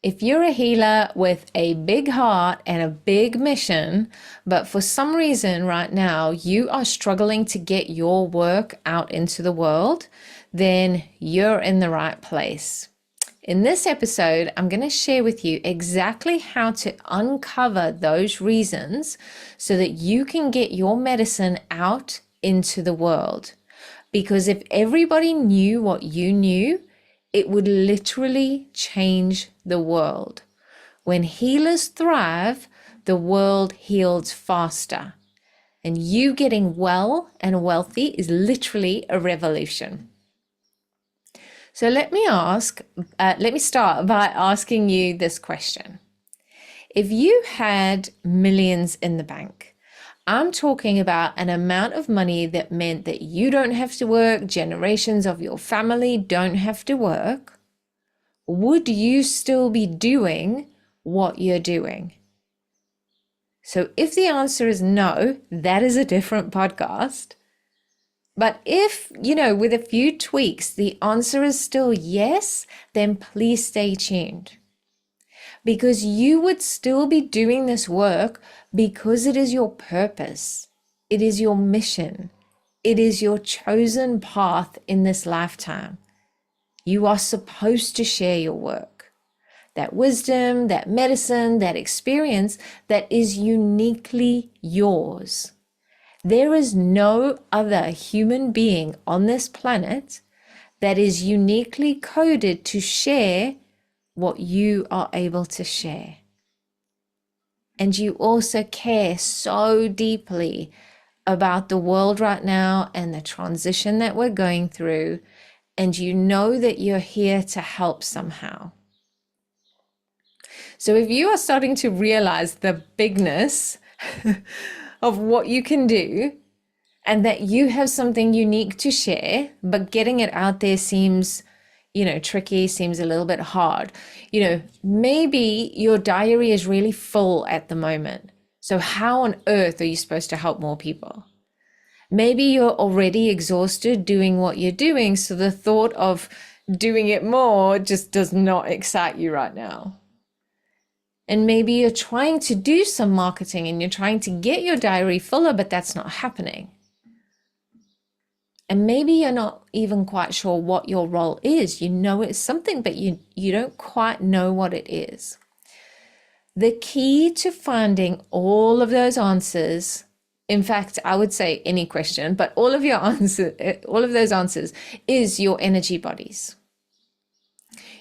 If you're a healer with a big heart and a big mission, but for some reason right now you are struggling to get your work out into the world, then you're in the right place. In this episode, I'm going to share with you exactly how to uncover those reasons so that you can get your medicine out into the world. Because if everybody knew what you knew, it would literally change the world. When healers thrive, the world heals faster. And you getting well and wealthy is literally a revolution. So let me start by asking you this question. If you had millions in the bank, I'm talking about an amount of money that meant that you don't have to work, generations of your family don't have to work, would you still be doing what you're doing? So if the answer is no, that is a different podcast. But if, with a few tweaks, the answer is still yes, then please stay tuned. Because you would still be doing this work because it is your purpose. It is your mission. It is your chosen path in this lifetime. You are supposed to share your work. That wisdom, that medicine, that experience that is uniquely yours. There is no other human being on this planet that is uniquely coded to share what you are able to share. And you also care so deeply about the world right now and the transition that we're going through, and you know that you're here to help somehow. So if you are starting to realize the bigness of what you can do and that you have something unique to share, but getting it out there seems, tricky, seems a little bit hard. Maybe your diary is really full at the moment. So how on earth are you supposed to help more people? Maybe you're already exhausted doing what you're doing, so the thought of doing it more just does not excite you right now. And maybe you're trying to do some marketing and you're trying to get your diary fuller, but that's not happening. And maybe you're not even quite sure what your role is. You know it's something, but you don't quite know what it is. The key to finding all of those answers, in fact, I would say any question, but all of those answers is your energy bodies.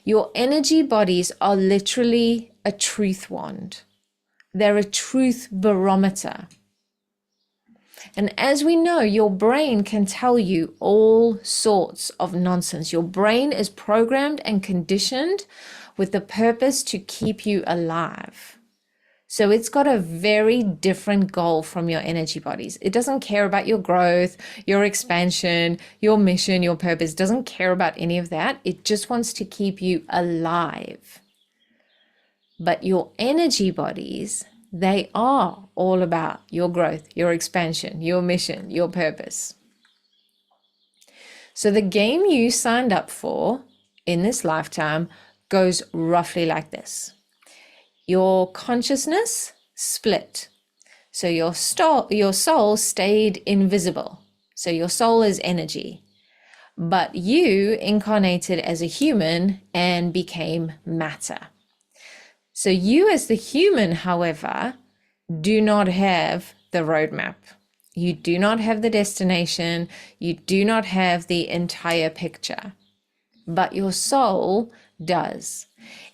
Your energy bodies are literally a truth wand. They're a truth barometer. And as we know, your brain can tell you all sorts of nonsense. Your brain is programmed and conditioned with the purpose to keep you alive. So it's got a very different goal from your energy bodies. It doesn't care about your growth, your expansion, your mission, your purpose. It doesn't care about any of that. It just wants to keep you alive. But your energy bodies, they are all about your growth, your expansion, your mission, your purpose. So the game you signed up for in this lifetime goes roughly like this. Your consciousness split. So your soul stayed invisible. So your soul is energy. But you incarnated as a human and became matter. So you as the human, however, do not have the roadmap. You do not have the destination. You do not have the entire picture. But your soul does.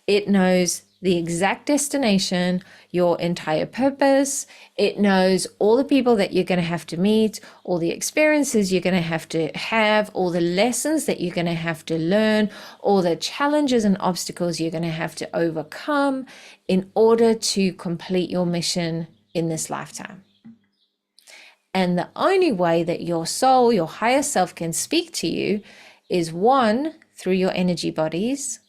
It knows the exact destination, your entire purpose. It knows all the people that you're going to have to meet, all the experiences you're going to have, all the lessons that you're going to have to learn, all the challenges and obstacles you're going to have to overcome in order to complete your mission in this lifetime. And the only way that your soul, your higher self, can speak to you is 1, through your energy bodies,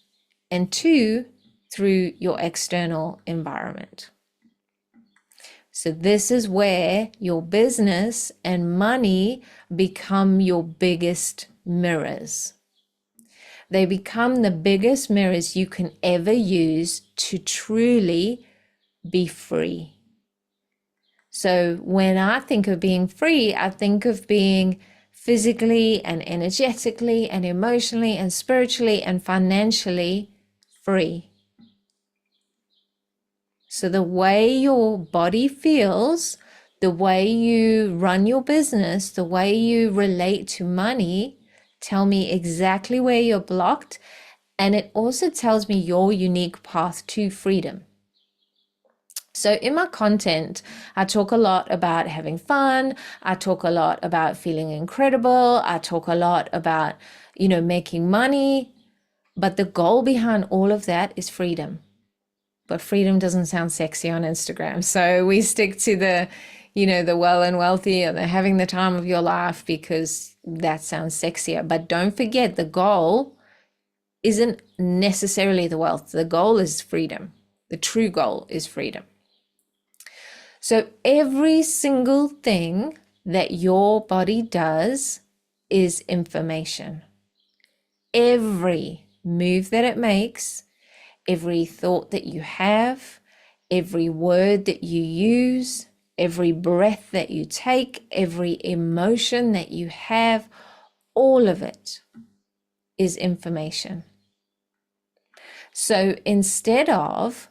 and 2, through your external environment. So this is where your business and money become your biggest mirrors. They become the biggest mirrors you can ever use to truly be free. So when I think of being free, I think of being physically and energetically and emotionally and spiritually and financially free. So the way your body feels, the way you run your business, the way you relate to money, tell me exactly where you're blocked. And it also tells me your unique path to freedom. So in my content, I talk a lot about having fun. I talk a lot about feeling incredible. I talk a lot about, making money. But the goal behind all of that is freedom. But freedom doesn't sound sexy on Instagram. So we stick to the well and wealthy or the having the time of your life because that sounds sexier. But don't forget, the goal isn't necessarily the wealth. The goal is freedom. The true goal is freedom. So every single thing that your body does is information. Every move that it makes, every thought that you have, every word that you use, every breath that you take, every emotion that you have, all of it is information. So instead of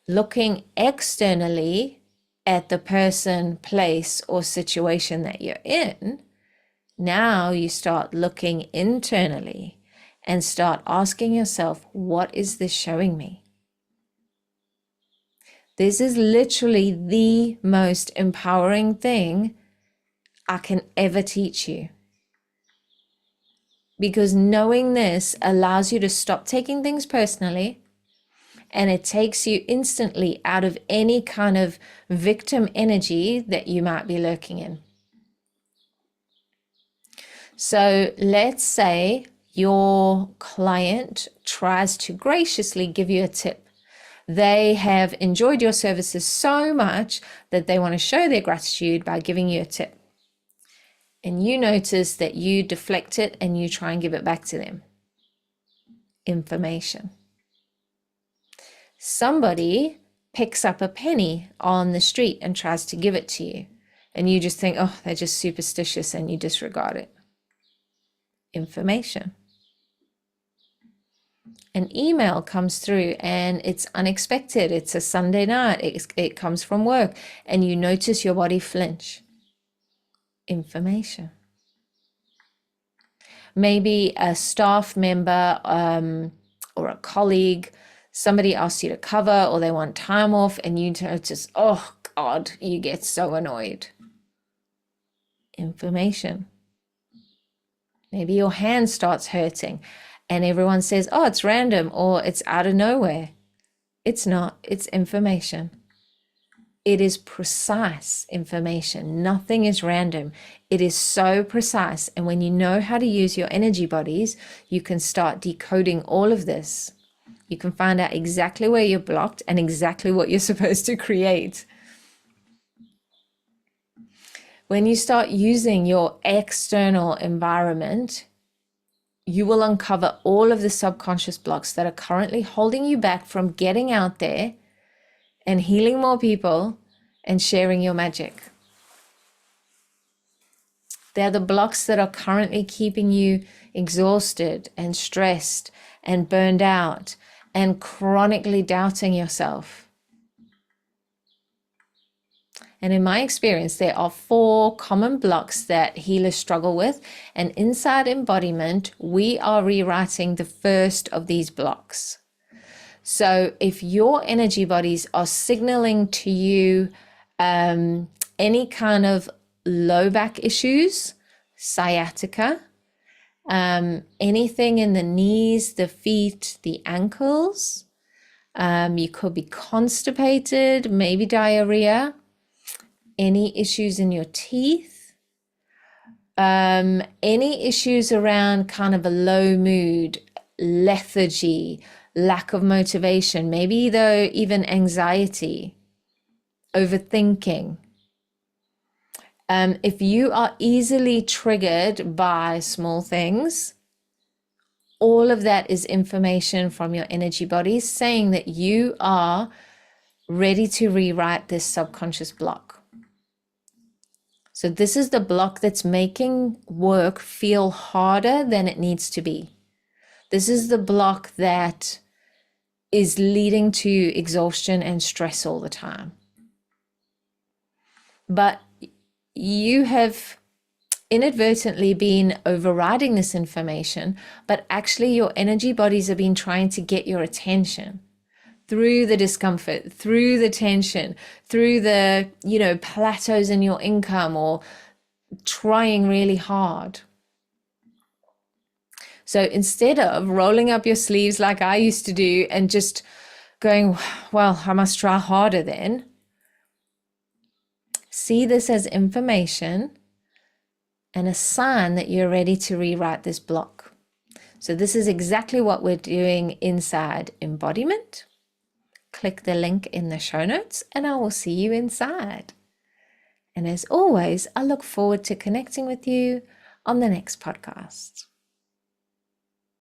looking externally at the person, place, or situation that you're in, now you start looking internally and start asking yourself, what is this showing me? This is literally the most empowering thing I can ever teach you. Because knowing this allows you to stop taking things personally, and it takes you instantly out of any kind of victim energy that you might be lurking in. So let's say your client tries to graciously give you a tip. They have enjoyed your services so much that they want to show their gratitude by giving you a tip. And you notice that you deflect it and you try and give it back to them. Information. Somebody picks up a penny on the street and tries to give it to you. And you just think, oh, they're just superstitious, and you disregard it. Information. An email comes through and it's unexpected. It's a Sunday night. It comes from work and you notice your body flinch. Information. Maybe a staff member or a colleague, somebody asks you to cover or they want time off and you notice, oh God, you get so annoyed. Information. Maybe your hand starts hurting and everyone says, oh, it's random or it's out of nowhere. It's not, it's information. It is precise information. Nothing is random. It is so precise. And when you know how to use your energy bodies, you can start decoding all of this. You can find out exactly where you're blocked and exactly what you're supposed to create. When you start using your external environment, you will uncover all of the subconscious blocks that are currently holding you back from getting out there and healing more people and sharing your magic. They're the blocks that are currently keeping you exhausted and stressed and burned out and chronically doubting yourself. And in my experience, there are 4 common blocks that healers struggle with. And inside embodiment, we are rewriting the first of these blocks. So if your energy bodies are signaling to you any kind of low back issues, sciatica, anything in the knees, the feet, the ankles, you could be constipated, maybe diarrhea, any issues in your teeth, any issues around kind of a low mood, lethargy, lack of motivation, maybe though even anxiety, overthinking. If you are easily triggered by small things, all of that is information from your energy bodies saying that you are ready to rewrite this subconscious block. So this is the block that's making work feel harder than it needs to be. This is the block that is leading to exhaustion and stress all the time. But you have inadvertently been overriding this information, but actually your energy bodies have been trying to get your attention through the discomfort, through the tension, through the, plateaus in your income, or trying really hard. So instead of rolling up your sleeves like I used to do and just going, well, I must try harder then, see this as information and a sign that you're ready to rewrite this block. So this is exactly what we're doing inside embodiment. Click the link in the show notes and I will see you inside. And as always, I look forward to connecting with you on the next podcast.